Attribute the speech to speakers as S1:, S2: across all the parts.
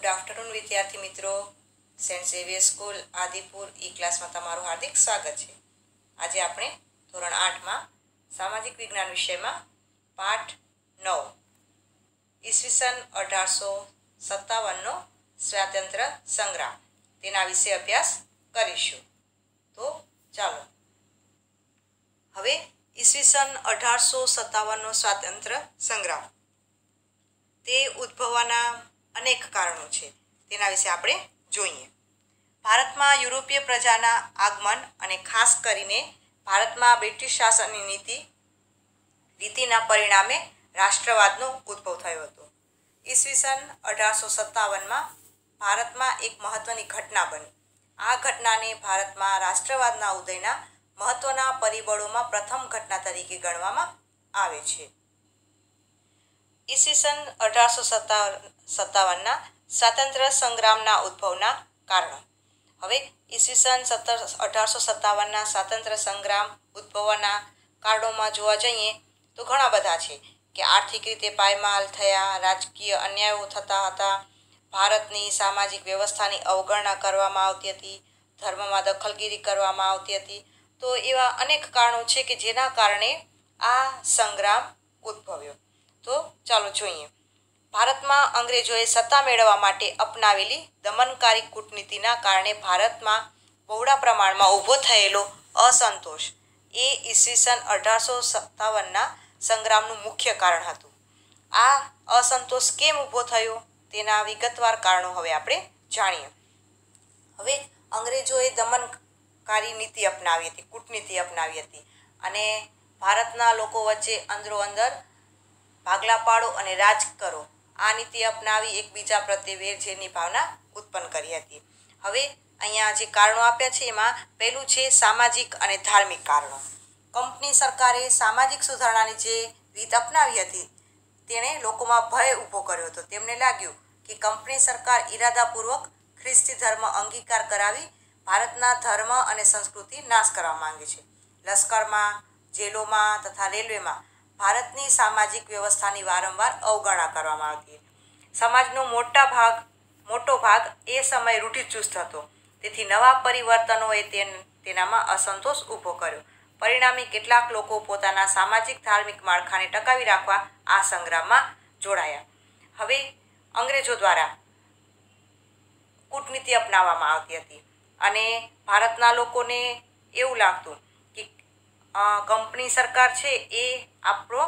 S1: Good afternoon વિદ્યાર્થી મિત્રો. Saint Xavier school Adipur ઈ ક્લાસમાં તમારું હાર્દિક સ્વાગત છે. આજે આપણે ધોરણ 8માં સામાજિક વિજ્ઞાન વિષયમાં પાઠ 9 ઈસવીસન 1857નો સ્વાતંત્ર્ય સંગ્રામ તેના વિશે અભ્યાસ કરીશું. તો ચાલો હવે ઈસવીસન 1857નો સ્વાતંત્ર્ય સંગ્રામ તે ઉદ્ભવવાના અનેક કારણો છે, તેના વિશે આપણે જોઈએ. ભારતમાં યુરોપીય પ્રજાના આગમન અને ખાસ કરીને ભારતમાં બ્રિટિશ શાસનની રીતિના પરિણામે રાષ્ટ્રવાદનો ઉદ્ભવ થયો હતો. ઈસવીસન 1857માં ભારતમાં એક મહત્વની ઘટના બની. આ ઘટનાને ભારતમાં રાષ્ટ્રવાદના ઉદયના મહત્વના પરિબળોમાં પ્રથમ ઘટના તરીકે ગણવામાં આવે છે. ઈસવીસન 1857ના સ્વાતંત્ર્ય સંગ્રામના ઉદ્ભવના કારણો. હવે ઈસવીસન 1857ના સ્વાતંત્ર્ય સંગ્રામ ઉદ્ભવવાના કારણોમાં જોવા જઈએ તો ઘણા બધા છે કે આર્થિક રીતે પાયમાલ થયા, રાજકીય અન્યાયો થતા હતા, ભારતની સામાજિક વ્યવસ્થાની અવગણના કરવામાં આવતી હતી, ધર્મમાં દખલગીરી કરવામાં આવતી હતી. તો એવા અનેક કારણો છે કે જેના કારણે આ સંગ્રામ ઉદ્ભવ્યો. તો ચાલો જોઈએ. ભારતમાં અંગ્રેજોએ સત્તા મેળવવા માટે અપનાવેલી દમનકારી કૂટનીતિના કારણે ભારતમાં બહોળા પ્રમાણમાં ઊભો થયેલો અસંતોષ એ ઈસવીસન 1857ના સંગ્રામનું મુખ્ય કારણ હતું. આ અસંતોષ કેમ ઊભો થયો તેના વિગતવાર કારણો હવે આપણે જાણીએ. હવે અંગ્રેજોએ દમનકારી નીતિ અપનાવી હતી, કૂટનીતિ અપનાવી હતી અને ભારતના લોકો વચ્ચે અંદરો અંદર ભાગલા પાડો અને રાજ કરો આ નીતિ અપનાવી એકબીજા પ્રત્યે વેરઝેરની ભાવના ઉત્પન્ન કરી હતી. હવે અહીંયા જે કારણો આપ્યા છે એમાં પહેલું છે સામાજિક અને ધાર્મિક કારણો. કંપની સરકારે સામાજિક સુધારણાની જે રીત અપનાવી હતી તેણે લોકોમાં ભય ઊભો કર્યો હતો. તેમને લાગ્યું કે કંપની સરકાર ઈરાદાપૂર્વક ખ્રિસ્તી ધર્મ અંગીકાર કરાવી ભારતના ધર્મ અને સંસ્કૃતિ નાશ કરવા માંગે છે. લશ્કરમાં, જેલોમાં તથા રેલવેમાં ભારતની સામાજિક વ્યવસ્થાની વારંવાર અવગણના કરવામાં આવતી. સમાજનો મોટો ભાગ એ સમયે રૂઢિચુસ્ત હતો. તેથી નવા પરિવર્તનોએ તેનામાં અસંતોષ ઊભો કર્યો. પરિણામે કેટલાક લોકો પોતાના સામાજિક ધાર્મિક માળખાને ટકાવી રાખવા આ સંગ્રામમાં જોડાયા. હવે અંગ્રેજો દ્વારા કૂટનીતિ અપનાવવામાં આવતી હતી અને ભારતના લોકોને એવું લાગતું કે કંપની સરકાર છે એ આપણો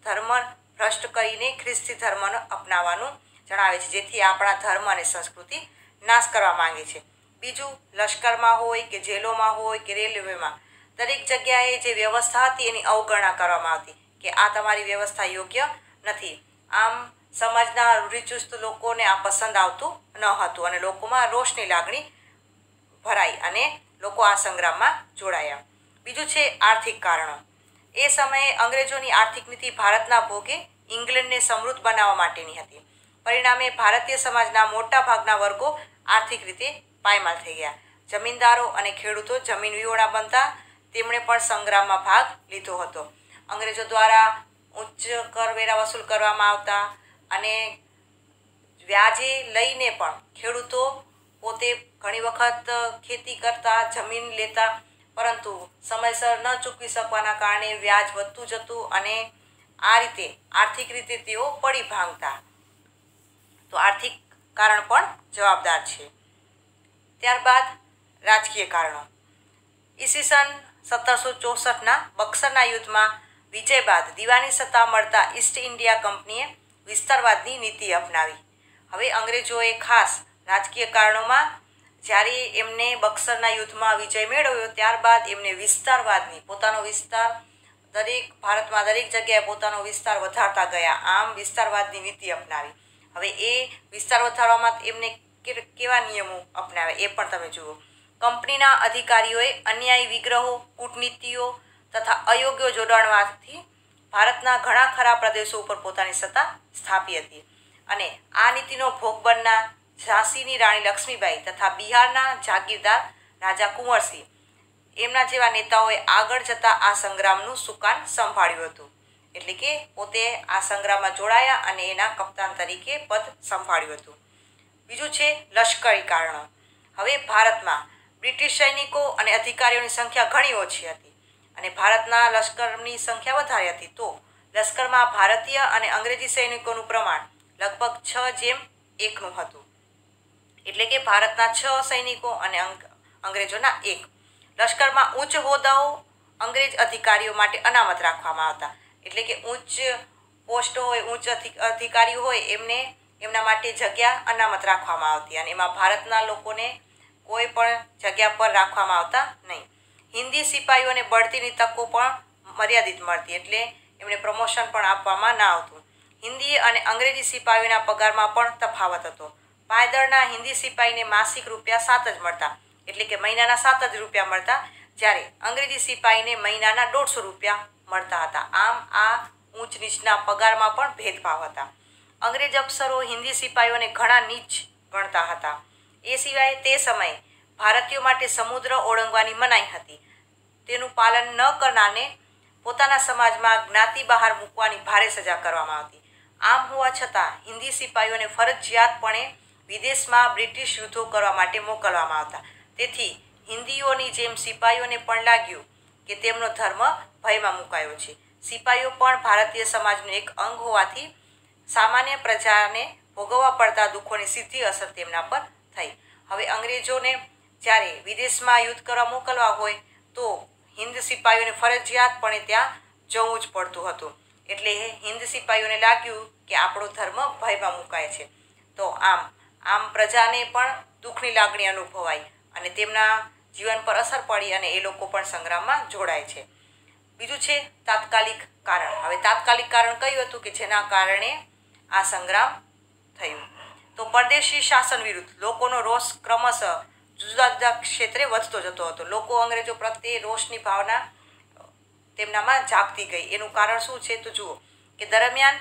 S1: ધર્મ ભ્રષ્ટ કરીને ખ્રિસ્તી ધર્મનો અપનાવવાનું જણાવે છે, જેથી આપણા ધર્મ અને સંસ્કૃતિ નાશ કરવા માંગે છે. બીજું, લશ્કરમાં હોય કે જેલોમાં હોય કે રેલવેમાં દરેક જગ્યાએ જે વ્યવસ્થા હતી એની અવગણના કરવામાં આવતી કે આ તમારી વ્યવસ્થા યોગ્ય નથી. આમ સમાજના રૂઢિચુસ્ત લોકોને આ પસંદ આવતું ન હતું અને લોકોમાં રોષની લાગણી ભરાઈ અને લોકો આ સંગ્રામમાં જોડાયા. બીજું છે આર્થિક કારણો. એ સમયે અંગ્રેજોની આર્થિક નીતિ ભારતના ભોગે ઇંગ્લેન્ડને સમૃદ્ધ બનાવવા માટેની હતી. પરિણામે ભારતીય સમાજના મોટા ભાગના વર્ગો આર્થિક રીતે પાયમાલ થઈ ગયા. જમીનદારો અને ખેડૂતો જમીન વિહોણા બનતા તેમણે પણ સંગ્રામમાં ભાગ લીધો હતો. અંગ્રેજો દ્વારા ઉચ્ચ કરવેરા વસૂલ કરવામાં આવતા અને વ્યાજે લઈને પણ ખેડૂતો પોતે ઘણી વખત ખેતી કરતા, જમીન લેતા, પરંતુ સમયસર ન ચૂકવી શકવાના કારણે વ્યાજ વધતું જતું અને આ રીતે આર્થિક રીતે તેઓ પડી ભાંગતા. તો આર્થિક કારણ પણ જવાબદાર છે. ત્યારબાદ રાજકીય કારણો. ઈસવીસન 1764ના બક્સરના યુદ્ધમાં વિજય બાદ દીવાની સત્તા મળતા ઈસ્ટ ઇન્ડિયા કંપનીએ વિસ્તારવાદની નીતિ અપનાવી. હવે અંગ્રેજોએ ખાસ રાજકીય કારણોમાં જ્યારે એમને બક્સરના યુદ્ધમાં વિજય મેળવ્યો ત્યારબાદ એમને વિસ્તારવાદની પોતાનો વિસ્તાર ભારતમાં દરેક જગ્યાએ પોતાનો વિસ્તાર વધારતા ગયા. આમ વિસ્તારવાદની નીતિ અપનાવી. હવે એ વિસ્તાર વધારવામાં એમને કેવા નિયમો અપનાવ્યા એ પણ તમે જુઓ. કંપનીના અધિકારીઓએ અન્યાયી વિગ્રહો, કૂટનીતિઓ તથા અયોગ્ય જોડાણવાથી ભારતના ઘણા ખરા પ્રદેશો ઉપર પોતાની સત્તા સ્થાપી હતી અને આ નીતિનો ભોગ બનનાર ઝાંસીની રાણી લક્ષ્મીબાઈ તથા બિહારના જાગીરદાર રાજા કુંવરસિંહ એમના જેવા નેતાઓએ આગળ જતા આ સંગ્રામનું સુકાન સંભાળ્યું હતું. એટલે કે પોતે આ સંગ્રામમાં જોડાયા અને એના કપ્તાન તરીકે પદ સંભાળ્યું હતું. બીજું છે લશ્કરી કારણો. હવે ભારતમાં બ્રિટિશ સૈનિકો અને અધિકારીઓની સંખ્યા ઘણી ઓછી હતી અને ભારતના લશ્કરની સંખ્યા વધારે હતી. તો લશ્કરમાં ભારતીય અને અંગ્રેજી સૈનિકોનું પ્રમાણ લગભગ 6:1 હતું. એટલે કે ભારતના 6 સૈનિકો અને અંગ્રેજોના 1. લશ્કરમાં ઉચ્ચ હોદ્દાઓ અંગ્રેજ અધિકારીઓ માટે અનામત રાખવામાં આવતા. એટલે કે ઉચ્ચ પોસ્ટ હોય, ઉચ્ચ અધિકારીઓ હોય, એમના માટે જગ્યા અનામત રાખવામાં આવતી અને એમાં ભારતના લોકોને કોઈ પણ જગ્યા પર રાખવામાં આવતા નહીં. હિન્દી સિપાહીઓને બઢતીની તકો પણ મર્યાદિત મળતી, એટલે એમને પ્રમોશન પણ આપવામાં ના આવતું. હિન્દી અને અંગ્રેજી સિપાહીઓના પગારમાં પણ તફાવત હતો. પાયદળના હિન્દી સિપાહીને માસિક ₹7 જ મળતા, એટલે કે મહિનાના ₹7 મળતા, જ્યારે અંગ્રેજી સિપાહીને મહિનાના ₹150 મળતા હતા. આમ આ ઊંચ નીચના પગારમાં પણ ભેદભાવ હતા. અંગ્રેજ અફસરો હિન્દી સિપાહીઓને ઘણા નીચ ગણતા હતા. એ સિવાય તે સમયે ભારતીયો માટે સમુદ્ર ઓળંગવાની મનાઈ હતી. તેનું પાલન ન કરનારને પોતાના સમાજમાં જ્ઞાતિ બહાર મૂકવાની ભારે સજા કરવામાં આવતી. આમ હોવા છતાં હિન્દી સિપાહીઓને ફરજિયાતપણે વિદેશમાં બ્રિટિશ યુદ્ધો કરવા માટે મોકલવામાં આવતા. તેથી હિન્દીઓની જેમ સિપાહીઓને પણ લાગ્યું કે તેમનો ધર્મ ભયમાં મુકાયો છે. સિપાહીઓ પણ ભારતીય સમાજનું એક અંગ હોવાથી સામાન્ય પ્રજાને ભોગવવા પડતા દુઃખોની સીધી અસર તેમના પર થઈ. હવે અંગ્રેજોને જ્યારે વિદેશમાં યુદ્ધ કરવા મોકલવા હોય તો હિન્દ સિપાહીઓને ફરજિયાતપણે ત્યાં જવું જ પડતું હતું. એટલે હિન્દ સિપાહીઓને લાગ્યું કે આપણો ધર્મ ભયમાં મુકાય છે. તો આમ પ્રજાને પણ દુઃખની લાગણી અનુભવાઈ અને તેમના જીવન પર અસર પડી અને એ લોકો પણ સંગ્રામમાં જોડાય છે. બીજું છે તાત્કાલિક કારણ. હવે તાત્કાલિક કારણ કયું હતું કે જેના કારણે આ સંગ્રામ થયું? તો પરદેશી શાસન વિરુદ્ધ લોકોનો રોષ ક્રમશઃ જુદા જુદા ક્ષેત્રે વધતો જતો હતો. લોકો અંગ્રેજો પ્રત્યે રોષની ભાવના તેમનામાં જાગતી ગઈ. એનું કારણ શું છે તો જુઓ કે દરમિયાન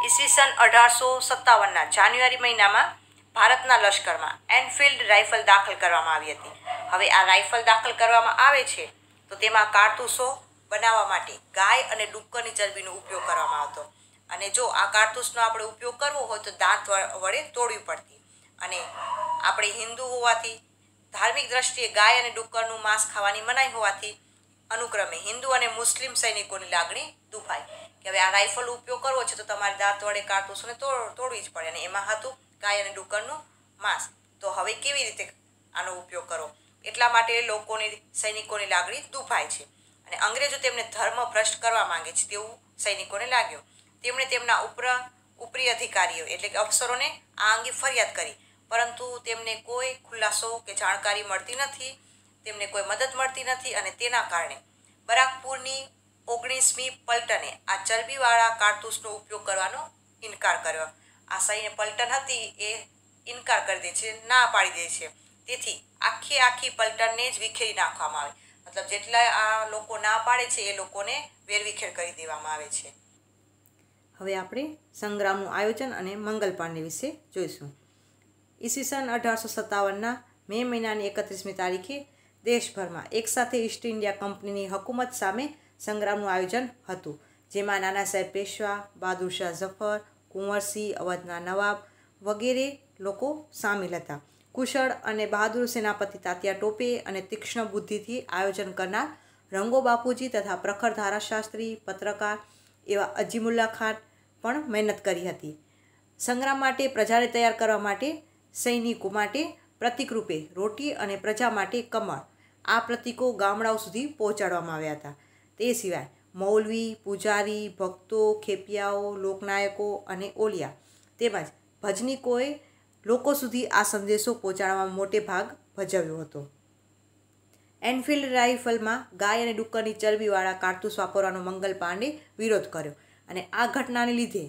S1: ઈસવીસન 1857ના જાન્યુઆરી મહિનામાં ભારતના લશ્કરમાં એનફિલ્ડ રાઇફલ દાખલ કરવામાં આવી હતી. હવે આ રાઇફલ દાખલ કરવામાં આવે છે તો તેમાં કારતૂસો બનાવવા માટે ગાય અને ડુક્કરની ચરબીનો ઉપયોગ કરવામાં આવતો અને જો આ કારતૂસનો આપણે ઉપયોગ કરવો હોય તો દાંત વડે તોડવી પડતી. અને આપણે હિન્દુ હોવાથી ધાર્મિક દ્રષ્ટિએ ગાય અને ડુક્કરનું માંસ ખાવાની મનાઈ હોવાથી અનુક્રમે હિન્દુ અને મુસ્લિમ સૈનિકોની લાગણી દુભાઈ કે હવે આ રાઇફલ ઉપયોગ કરવો છે તો તમારે દાંત વડે કારતૂસોને તોડવી જ પડે અને એમાં હતું ગાય અને ડુક્કરનું માંસ. તો હવે કેવી રીતે આનો ઉપયોગ કરવો? એટલા માટે સૈનિકોની લાગણી દુભાય છે અને અંગ્રેજો તેમને ધર્મ ભ્રષ્ટ કરવા માંગે છે તેવું સૈનિકોને લાગ્યું. તેમણે તેમના ઉપરી અધિકારીઓ એટલે કે અફસરોને આ અંગે ફરિયાદ કરી, પરંતુ તેમને કોઈ ખુલાસો કે જાણકારી મળતી નથી, તેમને કોઈ મદદ મળતી નથી અને તેના કારણે બરાકપુરની 19મી પલટને આ ચરબીવાળા કારતૂસનો ઉપયોગ કરવાનો ઇનકાર કર્યો. આ સૈન્ય પલટન હતી એ ઇનકાર કરી દે છે, ના પાડી દે છે. તેથી આખી પલટનને જ વિખેરી નાખવામાં આવે. મતલબ જેટલા આ લોકો ના પાડે છે એ લોકોને વેરવિખેર કરી દેવામાં આવે છે. હવે આપણે સંગ્રામનું આયોજન અને મંગલ પાંડે વિશે જોઈશું. ઈસવીસન 1857ના મે મહિનાની 31મી તારીખે દેશભરમાં એકસાથે ઈસ્ટ ઇન્ડિયા કંપનીની હકુમત સામે સંગ્રામનું આયોજન હતું, જેમાં નાના સાહેબ પેશવા, બહાદુર શાહ ઝફર, કુંવરસિંહ, અવધના નવાબ વગેરે લોકો સામેલ હતા. કુશળ અને બહાદુર સેનાપતિ તાત્યા ટોપે અને તીક્ષ્ણ બુદ્ધિથી આયોજન કરનાર રંગો બાપુજી તથા પ્રખર ધારાશાસ્ત્રી, પત્રકાર એવા અજીમુલ્લા ખાન પણ મહેનત કરી હતી. સંગ્રામ માટે પ્રજાને તૈયાર કરવા માટે સૈનિકો માટે પ્રતિકરૂપે રોટી અને પ્રજા માટે કમળ, આ પ્રતિકો ગામડાઓ સુધી પહોંચાડવામાં આવ્યા હતા. તે સિવાય મૌલવી, પૂજારી, ભક્તો, ખેપિયાઓ, લોકનાયકો અને ઓલિયા તેમજ ભજનીકોએ લોકો સુધી આ સંદેશો પહોંચાડવામાં મોટે ભાગ ભજવ્યો હતો. એનફિલ્ડ રાઇફલમાં ગાય અને ડુક્કરની ચરબીવાળા કારતૂસ વાપરવાનો મંગલ પાંડે વિરોધ કર્યો અને આ ઘટનાને લીધે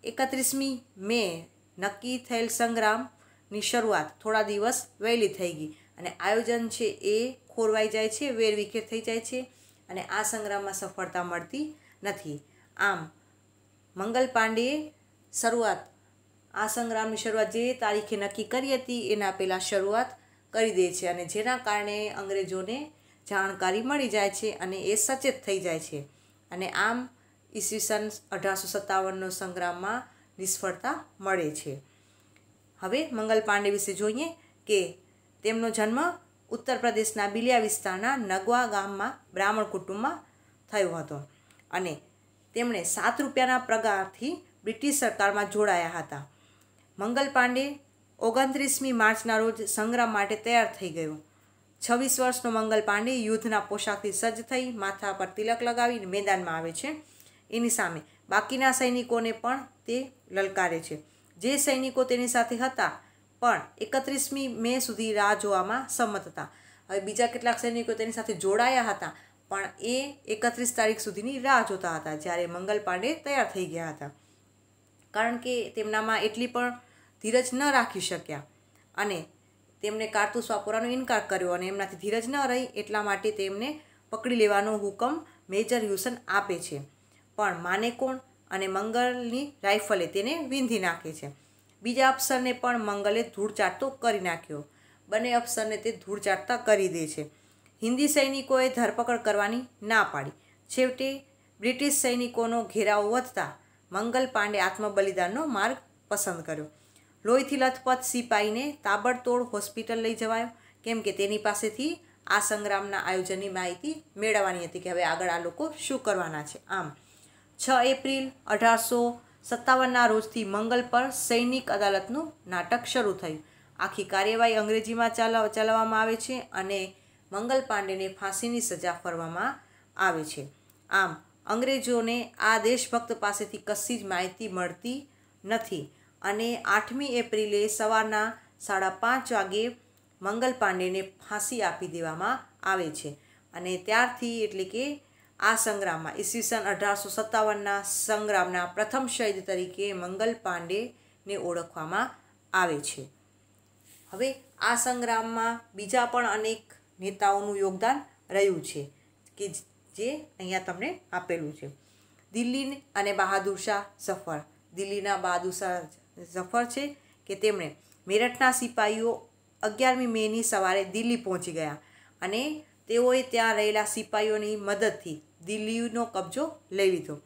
S1: 31મી મે નક્કી થયેલ સંગ્રામની શરૂઆત થોડા દિવસ વહેલી થઈ ગઈ અને આયોજન છે એ ખોરવાઈ જાય છે, વેરવિખેર થઈ જાય છે અને આ સંગ્રામમાં સફળતા મળતી નથી. આમ મંગલ પાંડેએ આ સંગ્રામની શરૂઆત જે તારીખે નક્કી કરી હતી એના પહેલાં શરૂઆત કરી દે છે અને જેના કારણે અંગ્રેજોને જાણકારી મળી જાય છે અને એ સચેત થઈ જાય છે અને આમ ઈસવીસન 1857નો સંગ્રામમાં નિષ્ફળતા મળે છે. હવે મંગલ પાંડે વિશે જોઈએ કે તેમનો જન્મ ઉત્તર પ્રદેશના બિલિયા વિસ્તારના નગવા ગામમાં બ્રાહ્મણ કુટુંબમાં થયો હતો અને તેમણે 7 રૂપિયાના પગારથી બ્રિટિશ સરકારમાં જોડાયા હતા. મંગલ પાંડે 29મી માર્ચના રોજ સંગ્રામ માટે તૈયાર થઈ ગયો. 26 વર્ષનો મંગલ પાંડે યુદ્ધના પોશાકથી સજ્જ થઈ માથા પર તિલક લગાવીને મેદાનમાં આવે છે. એની સામે બાકીના સૈનિકોને પણ તે લલકારે છે. જે સૈનિકો તેની સાથે હતા પણ 31મી મે સુધી રાહ જોવામાં સંમત હતા. હવે બીજા કેટલાક સૈનિકો તેની સાથે જોડાયા હતા પણ એ 31 તારીખ સુધીની રાહ જોતા હતા, જ્યારે મંગલ પાંડે તૈયાર થઈ ગયા હતા. કારણ કે તેમનામાં એટલી પણ ધીરજ ન રાખી શક્યા અને તેમણે કારતૂસ વાપરવાનો ઇનકાર કર્યો અને એમનાથી ધીરજ ન રહી એટલા માટે તેમને પકડી લેવાનો હુકમ મેજર હ્યુસન આપે છે. પણ માને કોણ અને મંગલની રાઇફલે તેને વીંધી નાખે છે. બીજા અફસરને પણ મંગલે ધૂળ ચાટતો કરી નાખ્યો. બંને અફસરને તે ધૂળ ચાટતા કરી દે છે. હિન્દી સૈનિકોએ ધરપકડ કરવાની ના પાડી. છેવટે બ્રિટિશ સૈનિકોનો ઘેરાવ વધતા મંગલ પાંડે આત્મબલિદાનનો માર્ગ પસંદ કર્યો. લોહીથી લથપથ સિપાહીને તાબડતોડ હોસ્પિટલ લઈ જવાયો, કેમ કે તેની પાસેથી આ સંગ્રામના આયોજનની માહિતી મેળવવાની હતી કે હવે આગળ આ લોકો શું કરવાના છે. આમ 6 એપ્રિલ 1857ના રોજથી મંગલ પર સૈનિક અદાલતનું નાટક શરૂ થયું. આખી કાર્યવાહી અંગ્રેજીમાં ચલાવવામાં આવે છે અને મંગલ પાંડેને ફાંસીની સજા ફરવામાં આવે છે. આમ અંગ્રેજોને આ દેશભક્ત પાસેથી કશી જ માહિતી મળતી નથી અને 8મી એપ્રિલે સવારના 5:30 વાગે મંગલ પાંડેને ફાંસી આપી દેવામાં આવે છે અને ત્યારથી એટલે કે આ સંગ્રામમાં ઈસવીસન 1857ના સંગ્રામના પ્રથમ શહીદ તરીકે મંગલ પાંડેને ઓળખવામાં આવે છે. હવે આ સંગ્રામમાં બીજા પણ અનેક નેતાઓનું યોગદાન રહ્યું છે કે જે અહીંયા તમને આપેલું છે. દિલ્હી અને બહાદુર શાહ ઝફર. દિલ્હીના બહાદુર શાહ ઝફર છે કે તેમણે મેરઠના સિપાહીઓ 11મી મેની સવારે દિલ્હી પહોંચી ગયા અને તેઓએ ત્યાં રહેલા સિપાહીઓની મદદથી દિલ્હીનો કબજો લઈ લીધો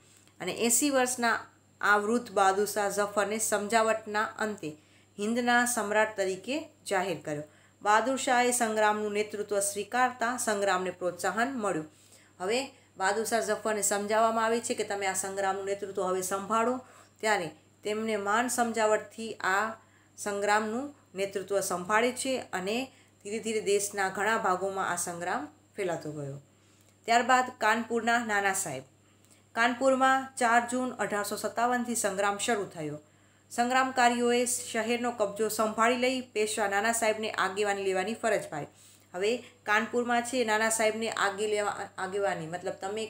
S1: અને 80 વર્ષના આ વૃદ્ધ બહાદુર શાહ ઝફરને સમજાવટના અંતે હિન્દના સમ્રાટ તરીકે જાહેર કર્યો. બહાદુર શાહે સંગ્રામનું નેતૃત્વ સ્વીકારતા સંગ્રામને પ્રોત્સાહન મળ્યું. હવે બહાદુર શાહ ઝફરને સમજાવવામાં આવે છે કે તમે આ સંગ્રામનું નેતૃત્વ હવે સંભાળો, ત્યારે તેમને માન સમજાવટથી આ સંગ્રામનું નેતૃત્વ સંભાળે છે અને ધીરે ધીરે દેશના ઘણા ભાગોમાં આ સંગ્રામ ફેલાતો ગયો. ત્યારબાદ કાનપુરના નાના સાહેબ. કાનપુરમાં 4 જૂન 1857થી સંગ્રામ શરૂ થયો. સંગ્રામકારીઓએ શહેરનો કબજો સંભાળી લઈ પેશવા નાના સાહેબને આગેવાની લેવાની ફરજ પાડી. હવે કાનપુરમાં છે નાના સાહેબને આગેવાની મતલબ તમે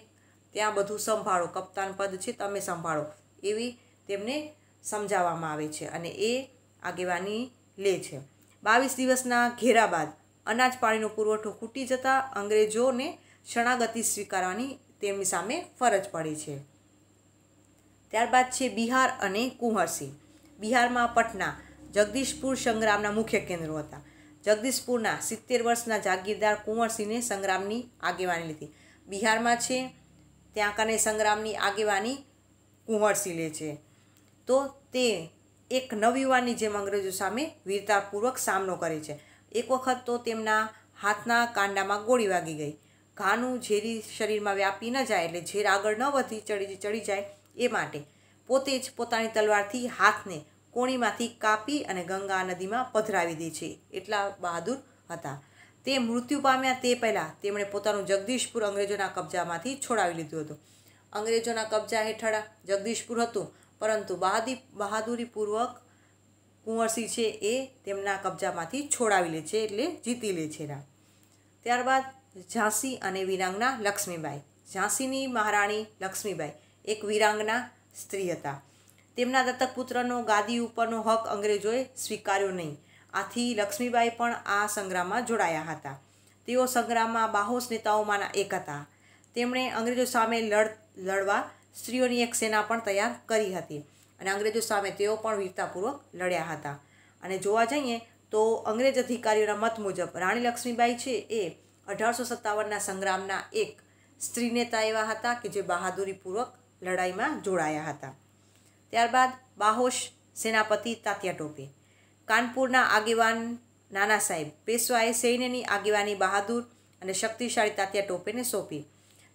S1: ત્યાં બધું સંભાળો, કપ્તાન પદ છે તમે સંભાળો, એવી તેમને સમજાવવામાં આવે છે અને એ આગેવાની લે છે. 22 દિવસના ઘેરા બાદ અનાજ પાણીનો પુરવઠો ખૂટી જતાં અંગ્રેજોને શરણાગતિ સ્વીકારવાની તેમની સામે ફરજ પડી છે. ત્યારબાદ છે બિહાર અને કુંવરસિંહ. બિહારમાં પટના, જગદીશપુર સંગ્રામના મુખ્ય કેન્દ્રો હતા. જગદીશપુરના 70 વર્ષના જાગીરદાર કુંવરસિંહને સંગ્રામની આગેવાની લીધી. બિહારમાં છે ત્યાં કને સંગ્રામની આગેવાની કુંવરસિંહ લે છે. તો તે એક નવયુવાનની જેમ અંગ્રેજો સામે વીરતાપૂર્વક સામનો કરે છે. એક વખત તો તેમના હાથના કાંડામાં ગોળી વાગી ગઈ. ઘાનું ઝેરી શરીરમાં વ્યાપી ન જાય એટલે ઝેર આગળ ન વધી ચડી જાય એ માટે પોતે જ પોતાની તલવારથી હાથને કોણીમાંથી કાપી અને ગંગા નદીમાં પધરાવી દે છે. એટલા બહાદુર હતા. તે મૃત્યુ પામ્યા તે પહેલાં તેમણે પોતાનું જગદીશપુર અંગ્રેજોના કબજામાંથી છોડાવી લીધું હતું. અંગ્રેજોના કબજા હેઠળ જગદીશપુર હતું, પરંતુ બહાદુરીપૂર્વક કુંવરસિંહ છે એ તેમના કબજામાંથી છોડાવી લે છે એટલે જીતી લે છે. ત્યારબાદ ઝાંસી અને વીરાંગના લક્ષ્મીબાઈ. ઝાંસીની મહારાણી લક્ષ્મીબાઈ એક વીરાંગના સ્ત્રી હતા. તેમના દત્તક પુત્રનો ગાદી ઉપરનો હક અંગ્રેજોએ સ્વીકાર્યો નહીં. આથી લક્ષ્મીબાઈ પણ આ સંગ્રામમાં જોડાયા હતા. તેઓ સંગ્રામમાં બાહોશ નેતાઓમાંના એક હતા. તેમણે અંગ્રેજો સામે લડવા સ્ત્રીઓની એક સેના પણ તૈયાર કરી હતી અને અંગ્રેજો સામે તેઓ પણ વીરતાપૂર્વક લડ્યા હતા. અને જોવા જઈએ તો અંગ્રેજ અધિકારીઓના મત મુજબ રાણી લક્ષ્મીબાઈ છે એ 1857ના સંગ્રામના એક સ્ત્રી નેતા એવા હતા કે જે બહાદુરીપૂર્વક લડાઈમાં જોડાયા હતા. ત્યારબાદ બાહોશ સેનાપતિ તાત્યા ટોપે. કાનપુરના આગેવાન નાના સાહેબ પેશવાએ સૈન્યની આગેવાની બહાદુર અને શક્તિશાળી તાત્યા ટોપેને સોંપી.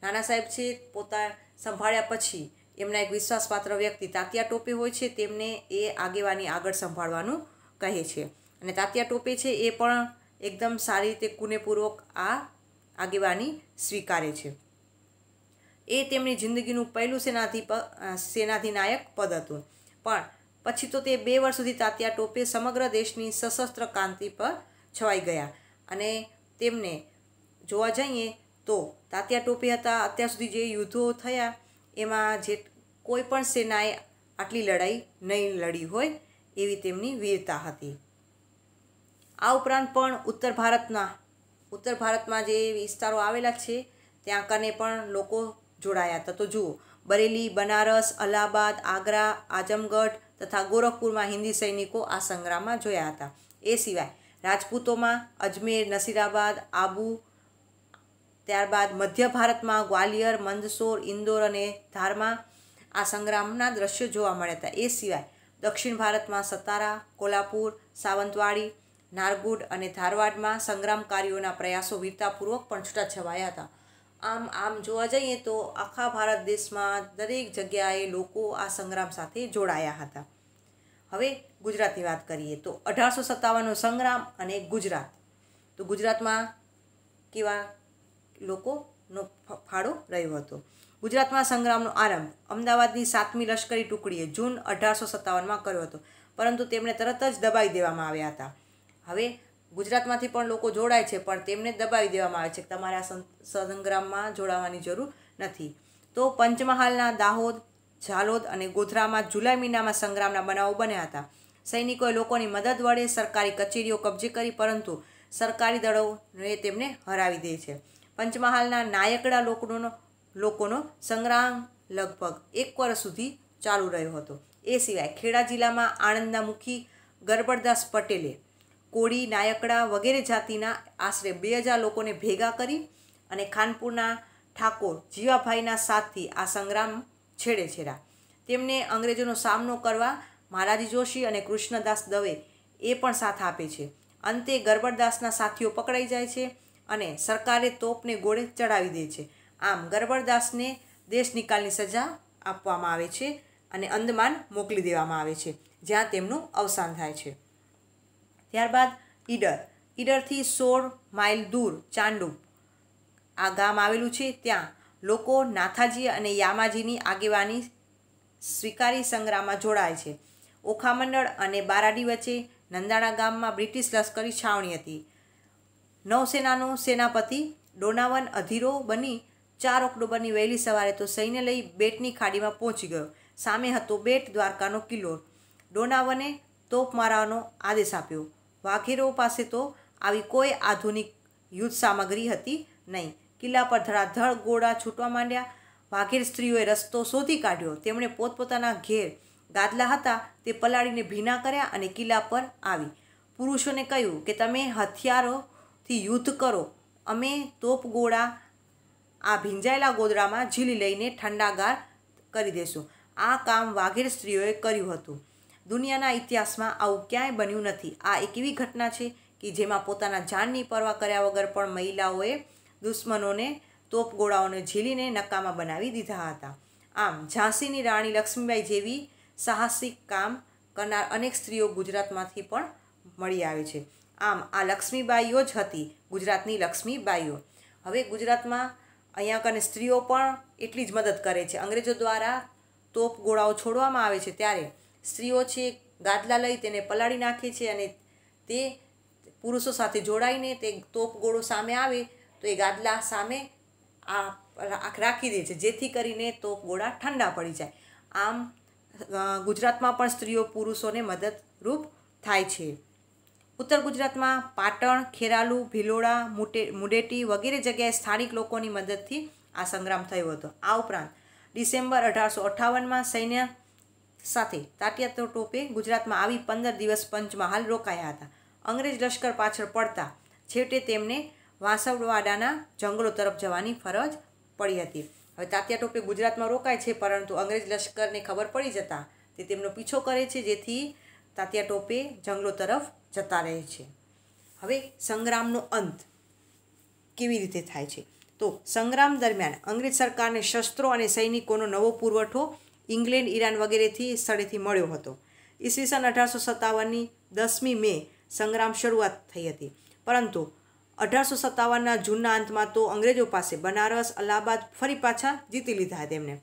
S1: નાના સાહેબ છે પોતા સંભાળ્યા પછી એમના એક વિશ્વાસપાત્ર વ્યક્તિ તાત્યા ટોપે હોય છે, તેમને એ આગેવાની આગળ સંભાળવાનું કહે છે. અને તાત્યા ટોપે છે એ પણ એકદમ સારી રીતે કુનેપૂર્વક આ આગેવાની સ્વીકારે છે. એ તેમની જિંદગીનું પહેલું સેનાધિનાયક પદ હતું. પણ પછી તો તે 2 વર્ષ સુધી તાત્યા ટોપે સમગ્ર દેશની સશસ્ત્ર ક્રાંતિ પર છવાઈ ગયા. અને તેમને જોવા જઈએ તો તાત્યા ટોપે હતા અત્યાર સુધી જે યુદ્ધો થયા એમાં જે કોઈ પણ સેનાએ આટલી લડાઈ નહીં લડી હોય એવી તેમની વીરતા હતી. આ ઉપરાંત પણ ઉત્તર ભારતમાં જે વિસ્તારો આવેલા છે ત્યાં કને પણ લોકો જોડાયા હતા. તો જુઓ, બરેલી, બનારસ, અલ્હાબાદ, આગ્રા, આઝમગઢ તથા ગોરખપુરમાં હિન્દી સૈનિકો આ સંગ્રામમાં જોયા હતા. એ સિવાય રાજપૂતોમાં અજમેર, નસીરાબાદ, આબુ, ત્યારબાદ મધ્ય ભારતમાં ગ્વાલિયર, મંદસોર, ઇન્દોર અને ધારમાં આ સંગ્રામના દ્રશ્યો જોવા મળ્યા હતા. એ સિવાય દક્ષિણ ભારતમાં સતારા, કોલ્હાપુર, સાવંતવાડી, નારગુડ અને ધારવાડમાં સંગ્રામકારીઓના પ્રયાસો વીરતાપૂર્વક પણ છૂટાછવાયા હતા. આમ જોવા જઈએ તો આખા ભારત દેશમાં દરેક જગ્યાએ લોકો આ સંગ્રામ સાથે જોડાયા હતા. હવે ગુજરાતની વાત કરીએ તો 1857નો સંગ્રામ અને ગુજરાત. તો ગુજરાતમાં કેવા લોકોનો ફાળો રહ્યો હતો. ગુજરાતમાં સંગ્રામનો આરંભ અમદાવાદની 7મી લશ્કરી ટુકડીએ જૂન 1857માં કર્યો હતો, પરંતુ તેમને તરત જ દબાવી દેવામાં આવ્યા હતા. હવે ગુજરાતમાંથી પણ લોકો જોડાય છે, પણ તેમને દબાવી દેવામાં આવે છે કે તમારે આ સંગ્રામમાં જોડાવાની જરૂર નથી. તો પંચમહાલના દાહોદ, ઝાલોદ અને ગોધરામાં જુલાઈ મહિનામાં સંગ્રામના બનાવો બન્યા હતા. સૈનિકોએ લોકોની મદદ વડે સરકારી કચેરીઓ કબજે કરી, પરંતુ સરકારી દળોએ તેમને હરાવી દે છે. પંચમહાલના નાયકડા લોકોનો સંગ્રામ લગભગ 1 વર્ષ સુધી ચાલુ રહ્યો હતો. એ સિવાય ખેડા જિલ્લામાં આણંદના મુખી ગરબડદાસ પટેલે કોળી, નાયકડા વગેરે જાતિના આશરે 2000 લોકોને ભેગા કરી અને ખાનપુરના ઠાકોર જીવાભાઈના સાથથી આ સંગ્રામ છેડ્યા. તેમને અંગ્રેજોનો સામનો કરવા મહારાજી જોશી અને કૃષ્ણદાસ દવે એ પણ સાથ આપે છે. અંતે ગરબડદાસના સાથીઓ પકડાઈ જાય છે અને સરકારે તોપને ગોળે ચડાવી દે છે. આમ ગરબડદાસને દેશ નિકાલની સજા આપવામાં આવે છે અને અંદમાન મોકલી દેવામાં આવે છે, જ્યાં તેમનું અવસાન થાય છે. ત્યારબાદ ઈડરથી 16 માઇલ દૂર ચાંડુપ આ ગામ આવેલું છે. ત્યાં લોકો નાથાજી અને યામાજીની આગેવાની સ્વીકારી સંગ્રામમાં જોડાય છે. ઓખામંડળ અને બારાડી વચ્ચે નંદાણા ગામમાં બ્રિટિશ લશ્કરી છાવણી હતી. નૌસેનાનો સેનાપતિ ડોનાવન અધીરો બની 4 ઓક્ટોબરની વહેલી સવારે તો સૈન્ય લઈ બેટની ખાડીમાં પહોંચી ગયો. સામે હતો બેટ દ્વારકાનો કિલ્લો. ડોનાવને તોપ મારવાનો આદેશ આપ્યો. વાઘેરો પાસે તો આવી કોઈ આધુનિક યુદ્ધ સામગ્રી હતી નહીં. કિલ્લા પર ધડાધડ ગોળા છૂટવા માંડ્યા. વાઘેર સ્ત્રીઓએ રસ્તો શોધી કાઢ્યો. તેમણે પોતપોતાના ઘેર ગાદલા હતા તે પલાળીને ભીના કર્યા અને કિલ્લા પર આવી પુરુષોને કહ્યું કે તમે હથિયારોથી યુદ્ધ કરો, અમે તોપ ગોળા આ ભીંજાયેલા ગોદડામાં ઝીલી લઈને ઠંડાગાર કરી દેશું. આ કામ વાઘેર સ્ત્રીઓએ કર્યું હતું. દુનિયાના ઇતિહાસમાં આવું ક્યાંય બન્યું નથી. આ એક એવી ઘટના છે કે જેમાં પોતાના જાનની પરવા કર્યા વગર પણ મહિલાઓએ દુશ્મનોને તોપગોળાઓને ઝીલીને નકામા બનાવી દીધા હતા. આમ ઝાંસીની રાણી લક્ષ્મીબાઈ જેવી સાહસિક કામ કરનાર અનેક સ્ત્રીઓ ગુજરાતમાંથી પણ મળી આવે છે. આમ આ લક્ષ્મીબાઈઓ જ હતી ગુજરાતની લક્ષ્મીબાઈઓ. હવે ગુજરાતમાં અહીંયા કને સ્ત્રીઓ પણ એટલી જ મદદ કરે છે. અંગ્રેજો દ્વારા તોપ ગોળાઓ છોડવામાં આવે છે ત્યારે સ્ત્રીઓ છે ગાદલા લઈ તેને પલાળી નાખે છે અને તે પુરુષો સાથે જોડાઈને તે તોપ ગોળો સામે આવે તો એ ગાદલા સામે રાખી દે છે, જેથી કરીને તોપ ગોળા ઠંડા પડી જાય. આમ ગુજરાતમાં પણ સ્ત્રીઓ પુરુષોને મદદરૂપ થાય છે. ઉત્તર ગુજરાતમાં પાટણ, ખેરાલુ, ભિલોડા, મુડેટી વગેરે જગ્યાએ સ્થાનિક લોકોની મદદથી આ સંગ્રામ થયો હતો. આ ઉપરાંત ડિસેમ્બર 1858માં સૈન્ય સાથે તાત્યા ટોપે ગુજરાતમાં આવી 15 દિવસ પંચમહાલ રોકાયા હતા. અંગ્રેજ લશ્કર પાછળ પડતા છેવટે તેમને વાંસવડાના જંગલો તરફ જવાની ફરજ પડી હતી. હવે તાત્યા ટોપે ગુજરાતમાં રોકાય છે, પરંતુ અંગ્રેજ લશ્કરને ખબર પડી જતાં તે તેમનો પીછો કરે છે, જેથી તાત્યા ટોપે જંગલો તરફ જતા રહે છે. હવે સંગ્રામનો અંત કેવી રીતે થાય છે? તો સંગ્રામ દરમિયાન અંગ્રેજ સરકારને શસ્ત્રો અને સૈનિકોનો નવો પુરવઠો ઇંગ્લેન્ડ, ઈરાન વગેરેથી સ્થળેથી મળ્યો હતો. ઈસવીસન 1857ની 10મી મે સંગ્રામ શરૂઆત થઈ હતી, પરંતુ 1857ના જૂનના અંતમાં તો અંગ્રેજો પાસે બનારસ, અલ્હાબાદ ફરી પાછા જીતી લીધા તેમને,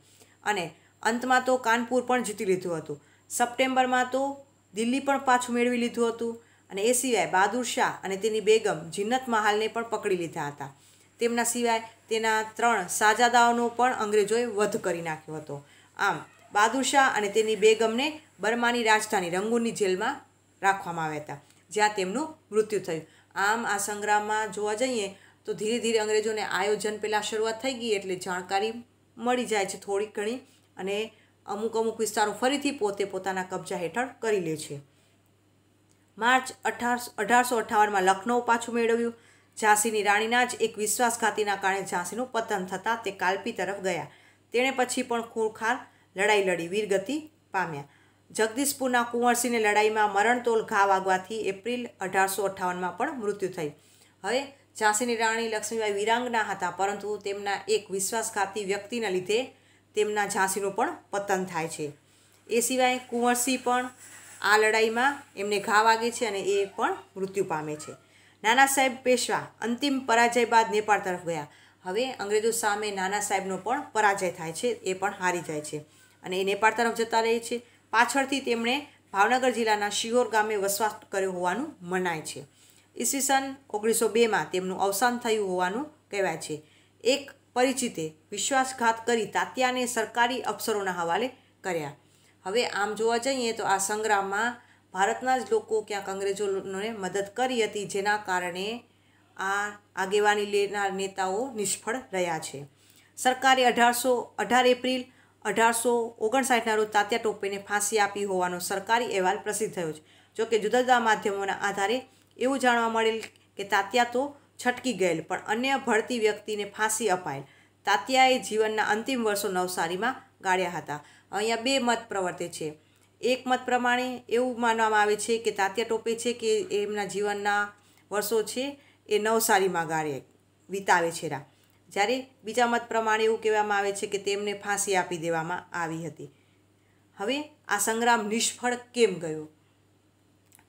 S1: અને અંતમાં તો કાનપુર પણ જીતી લીધું હતું. સપ્ટેમ્બરમાં તો દિલ્હી પણ પાછું મેળવી લીધું હતું, અને એ સિવાય બહાદુર શાહ અને તેની બેગમ જીન્નત મહાલને પણ પકડી લીધા હતા. તેમના સિવાય તેના 3 શાહજાદાઓનો પણ અંગ્રેજોએ વધ કરી નાખ્યો હતો. આમ બહાદુર શાહ અને તેની બેગમને બર્માની રાજધાની રંગૂનની જેલમાં રાખવામાં આવ્યા હતા, જ્યાં તેમનું મૃત્યુ થયું. આમ આ સંગ્રામમાં જોવા જઈએ તો ધીરે ધીરે અંગ્રેજોને આયોજન પહેલાં શરૂઆત થઈ ગઈ એટલે જાણકારી મળી જાય છે થોડી ઘણી, અને અમુક અમુક વિસ્તારો ફરીથી પોતે પોતાના કબજા હેઠળ કરી લે છે. માર્ચ 1858માં લખનૌ પાછું મેળવ્યું. ઝાંસીની રાણીના જ એક વિશ્વાસઘાતીના કારણે ઝાંસીનું પતન થતાં તે કાલપી તરફ ગયા. તેણે પછી પણ ખૂંખાર લડાઈ લડી વીરગતિ પામ્યા. જગદીશપુરના કુંવરસિંહને લડાઈમાં મરણતોલ ઘા વાગવાથી એપ્રિલ 1858માં પણ મૃત્યુ થયું. હવે ઝાંસીની રાણી લક્ષ્મીબાઈ વીરાંગના હતા, પરંતુ તેમના એક વિશ્વાસઘાતી વ્યક્તિના લીધે તેમના ઝાંસીનું પણ પતન થાય છે. એ સિવાય કુંવરસિંહ પણ આ લડાઈમાં એમને ઘા વાગે છે અને એ પણ મૃત્યુ પામે છે. નાના સાહેબ પેશવા અંતિમ પરાજય બાદ નેપાળ તરફ ગયા. હવે અંગ્રેજો સામે નાના સાહેબનો પણ પરાજય થાય છે, એ પણ હારી જાય છે અને એ નેપાળ તરફ જતા રહે છે. પાછળથી તેમણે ભાવનગર જિલ્લાના શિહોર ગામે વસવાટ કર્યો હોવાનું મનાય છે. ઈસવીસન 1902માં તેમનું અવસાન થયું હોવાનું કહેવાય છે. એક પરિચિતે વિશ્વાસઘાત કરી તાત્યાને સરકારી અફસરોના હવાલે કર્યા. હવે આમ જોવા જઈએ તો આ સંગ્રામમાં ભારતના જ લોકો ક્યાંક અંગ્રેજોને મદદ કરી હતી, જેના કારણે આ આગેવાની લેનાર નેતાઓ નિષ્ફળ રહ્યા છે. સરકારે 18 એપ્રિલ 1859ના રોજ તાત્યા ટોપેને ફાંસી આપી હોવાનો સરકારી અહેવાલ પ્રસિદ્ધ થયો છે. જોકે જુદા જુદા માધ્યમોના આધારે એવું જાણવા મળેલ કે તાત્યા તો છટકી ગયેલ, પણ અન્ય ભળતી વ્યક્તિને ફાંસી અપાયેલ. તાત્યાએ જીવનના અંતિમ વર્ષો નવસારીમાં ગાળ્યા હતા. અહીંયા 2 મત પ્રવર્તે છે. એક મત પ્રમાણે એવું માનવામાં આવે છે કે તાત્યા ટોપે છે કે એમના જીવનના વર્ષો છે એ નવસારીમાં વિતાવે છે, જ્યારે બીજા મત પ્રમાણે એવું કહેવામાં આવે છે કે તેમને ફાંસી આપી દેવામાં આવી હતી. હવે આ સંગ્રામ નિષ્ફળ કેમ ગયો,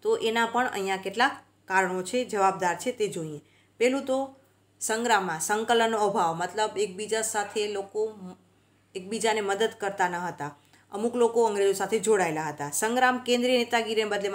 S1: તો એના પણ અહીંયા કેટલાક કારણો છે, જવાબદાર છે, તે જોઈએ. પહેલું તો સંગ્રામમાં સંકલનનો અભાવ, મતલબ એકબીજા સાથે લોકો એકબીજાને મદદ કરતા ન હતા. અમુક લોકો અંગ્રેજો સાથે જોડાયેલા હતા. સંગ્રામ કેન્દ્રીય નેતાગીરીને બદલે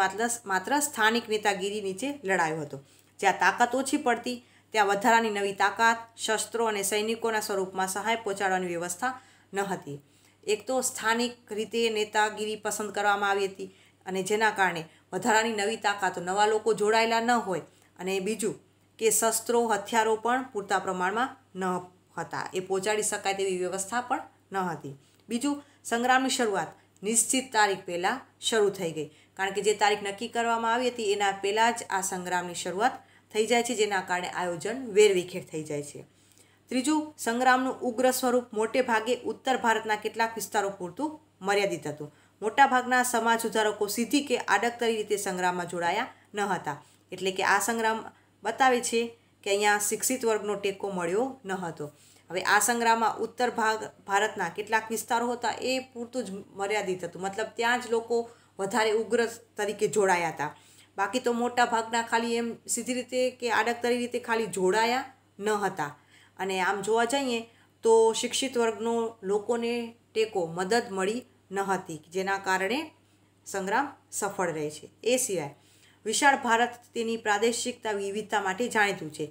S1: માત્ર સ્થાનિક નેતાગીરી નીચે લડાયો હતો. જ્યાં તાકાત ઓછી પડતી ત્યાં વધારાની નવી તાકાત, શસ્ત્રો અને સૈનિકોના સ્વરૂપમાં સહાય પહોંચાડવાની વ્યવસ્થા ન હતી. એક તો સ્થાનિક રીતે નેતાગીરી પસંદ કરવામાં આવી હતી, અને જેના કારણે વધારાની નવી તાકાતો, નવા લોકો જોડાયેલા ન હોય, અને બીજું કે શસ્ત્રો, હથિયારો પણ પૂરતા પ્રમાણમાં ન હતા, એ પહોંચાડી શકાય તેવી વ્યવસ્થા પણ ન હતી. બીજું, સંગ્રામની શરૂઆત નિશ્ચિત તારીખ પહેલાં શરૂ થઈ ગઈ, કારણ કે જે તારીખ નક્કી કરવામાં આવી હતી એના પહેલાં જ આ સંગ્રામની શરૂઆત થઈ જાય છે, જેના કારણે આયોજન વેરવિખેર થઈ જાય છે. ત્રીજું, સંગ્રામનું ઉગ્ર સ્વરૂપ મોટે ભાગે ઉત્તર ભારતના કેટલાક વિસ્તારો પૂરતું મર્યાદિત હતું. મોટાભાગના સમાજ સુધારકો સીધી કે આડકતરી રીતે સંગ્રામમાં જોડાયા ન હતા. એટલે કે આ સંગ્રામ બતાવે છે કે અહીંયા શિક્ષિત વર્ગનો ટેકો મળ્યો ન હતો. હવે આ સંગ્રામમાં ઉત્તર ભારતના કેટલાક વિસ્તારો હતા એ પૂરતું જ મર્યાદિત હતું, મતલબ ત્યાં જ લોકો વધારે ઉગ્ર તરીકે જોડાયા હતા. બાકી તો મોટા ભાગના ખાલી એમ સીધી રીતે કે આડકતરી રીતે ખાલી જોડાયા ન હતા. અને આમ જોવા જઈએ તો શિક્ષિત વર્ગનો લોકોને ટેકો, મદદ મળી ન હતી, જેના કારણે સંગ્રામ સફળ રહે છે. એ સિવાય વિશાળ ભારત તેની પ્રાદેશિકતા વિવિધતા માટે જાણીતું છે.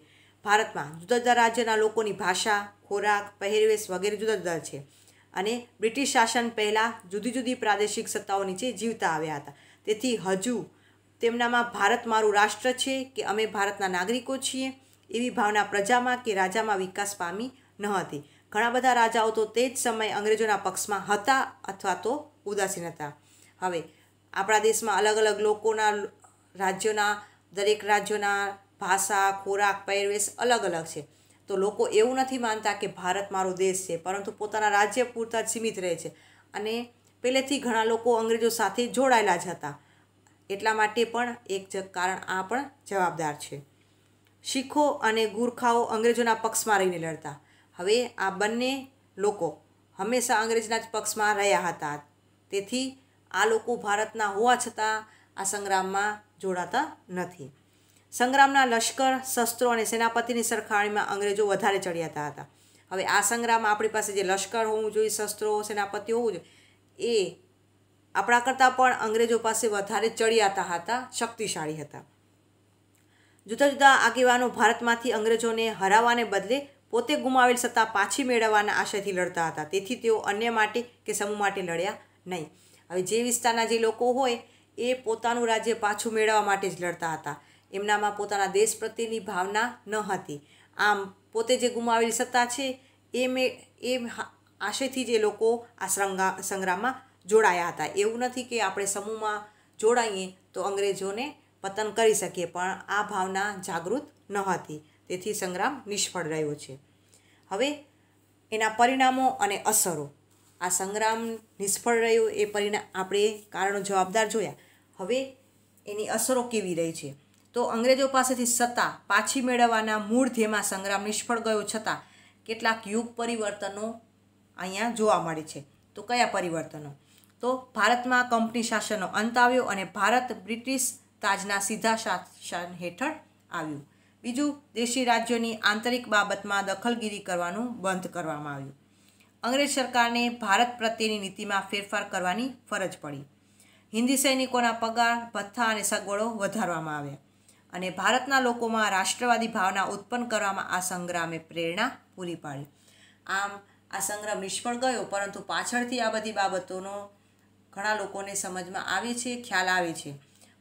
S1: ભારતમાં જુદા જુદા રાજ્યના લોકોની ભાષા, ખોરાક, પહેરવેશ વગેરે જુદા જુદા છે, અને બ્રિટિશ શાસન પહેલાં જુદી જુદી પ્રાદેશિક સત્તાઓ નીચે જીવતા આવ્યા હતા. તેથી હજુ તેમનામાં ભારત મારું રાષ્ટ્ર છે કે અમે ભારતના નાગરિકો છીએ એવી ભાવના પ્રજામાં કે રાજામાં વિકાસ પામી ન હતી. ઘણા બધા રાજાઓ તો તે જ સમયે અંગ્રેજોના પક્ષમાં હતા અથવા તો ઉદાસીન હતા. હવે આપણા દેશમાં અલગ અલગ લોકોના રાજ્યોના, દરેક રાજ્યોના ભાષા, ખોરાક, પહેરવેશ અલગ અલગ છે. તો લોકો એવું નથી માનતા કે ભારત મારો દેશ છે, પરંતુ પોતાના રાજ્ય પૂરતા જ સીમિત રહે છે. અને પહેલેથી ઘણા લોકો અંગ્રેજો સાથે જોડાયેલા જ હતા. એટલા માટે પણ એક કારણ આ પણ જવાબદાર છે. શીખો અને ગુરખાઓ અંગ્રેજોના પક્ષમાં રહીને લડતા. હવે આ બંને લોકો હંમેશા અંગ્રેજના જ પક્ષમાં રહ્યા હતા. તેથી આ લોકો ભારતના હોવા છતાં આ સંગ્રામમાં જોડાતા નથી. સંગ્રામના લશ્કર, શસ્ત્રો અને સેનાપતિની સરખામણીમાં અંગ્રેજો વધારે ચડિયાતા હતા. હવે આ સંગ્રામમાં આપણી પાસે જે લશ્કર હોવું જોઈએ, શસ્ત્રો, સેનાપતિ હોવું જોઈએ, એ આપણા કરતાં પણ અંગ્રેજો પાસે વધારે ચડિયાતા હતા, શક્તિશાળી હતા. જુદા જુદા આગેવાનો ભારતમાંથી અંગ્રેજોને હરાવવાને બદલે પોતે ગુમાવેલ સત્તા પાછી મેળવવાના આશયથી લડતા હતા. તેથી તેઓ અન્ય માટે કે સમૂહ માટે લડ્યા નહીં. હવે જે વિસ્તારના જે લોકો હોય એ પોતાનું રાજ્ય પાછું મેળવવા માટે જ લડતા હતા. એમનામાં પોતાના દેશ પ્રત્યેની ભાવના ન હતી. આમ પોતે જે ગુમાવેલી સત્તા છે એ આશયથી જ એ લોકો આ સંગ્રામમાં જોડાયા હતા. એવું નથી કે આપણે સમૂહમાં જોડાઈએ તો અંગ્રેજોને પતન કરી શકીએ, પણ આ ભાવના જાગૃત ન હતી. તેથી સંગ્રામ નિષ્ફળ રહ્યો છે. હવે એના પરિણામો અને અસરો. આ સંગ્રામ નિષ્ફળ રહ્યો એ આપણે કારણો જવાબદાર જોયા. હવે એની અસરો કેવી રહી છે? તો અંગ્રેજો પાસેથી સત્તા પાછી મેળવવાના મૂળ ધ્યેયમાં સંગ્રામ નિષ્ફળ ગયો છતાં કેટલાક યુગ પરિવર્તનો અહીંયા જોવા મળે છે. તો કયા પરિવર્તનો? તો ભારતમાં કંપની શાસનનો અંત આવ્યો અને ભારત બ્રિટિશ તાજના સીધા શાસન હેઠળ આવ્યું. બીજું, દેશી રાજ્યોની આંતરિક બાબતમાં દખલગીરી કરવાનું બંધ કરવામાં આવ્યું. અંગ્રેજ સરકારને ભારત પ્રત્યેની નીતિમાં ફેરફાર કરવાની ફરજ પડી. હિન્દી સૈનિકોના પગાર, ભથ્થા અને સગવડો વધારવામાં આવ્યા અને ભારતના લોકોમાં રાષ્ટ્રવાદી ભાવના ઉત્પન્ન કરવામાં આ સંગ્રામે પ્રેરણા પૂરી પાડી. આમ આ સંગ્રામ નિષ્ફળ ગયો, પરંતુ પાછળથી આ બધી બાબતોનો ઘણા લોકોને સમજમાં આવે છે, ખ્યાલ આવે છે.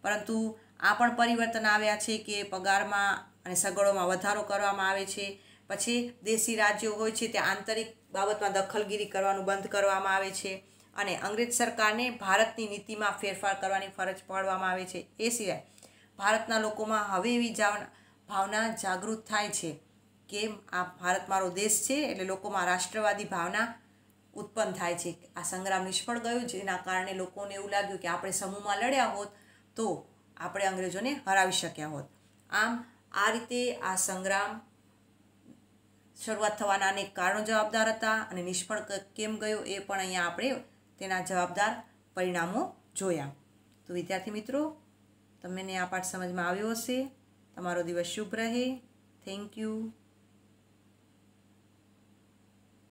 S1: પરંતુ આ પણ પરિવર્તન આવ્યા છે કે પગારમાં અને સગવડોમાં વધારો કરવામાં આવે છે. પછી દેશી રાજ્યો હોય છે તે આંતરિક બાબતમાં દખલગીરી કરવાનું બંધ કરવામાં આવે છે અને અંગ્રેજ સરકારને ભારતની નીતિમાં ફેરફાર કરવાની ફરજ પાડવામાં આવે છે. એ સિવાય ભારતના લોકોમાં હવે એવી ભાવના જાગૃત થાય છે કે આ ભારત મારો દેશ છે, એટલે લોકોમાં રાષ્ટ્રવાદી ભાવના ઉત્પન્ન થાય છે. આ સંગ્રામ નિષ્ફળ ગયો, જેના કારણે લોકોને એવું લાગ્યું કે આપણે સમૂહમાં લડ્યા હોત તો આપણે અંગ્રેજોને હરાવી શક્યા હોત. આમ આ રીતે આ સંગ્રામ શરૂઆત થવાના અનેક કારણો જવાબદાર હતા અને નિષ્ફળ કેમ ગયો એ પણ અહીંયા આપણે તેના જવાબદાર પરિણામો જોયા. તો વિદ્યાર્થી મિત્રો, તમને આ પાઠ સમજમાં આવ્યો હશે. તમારો દિવસ શુભ રહે. Thank you.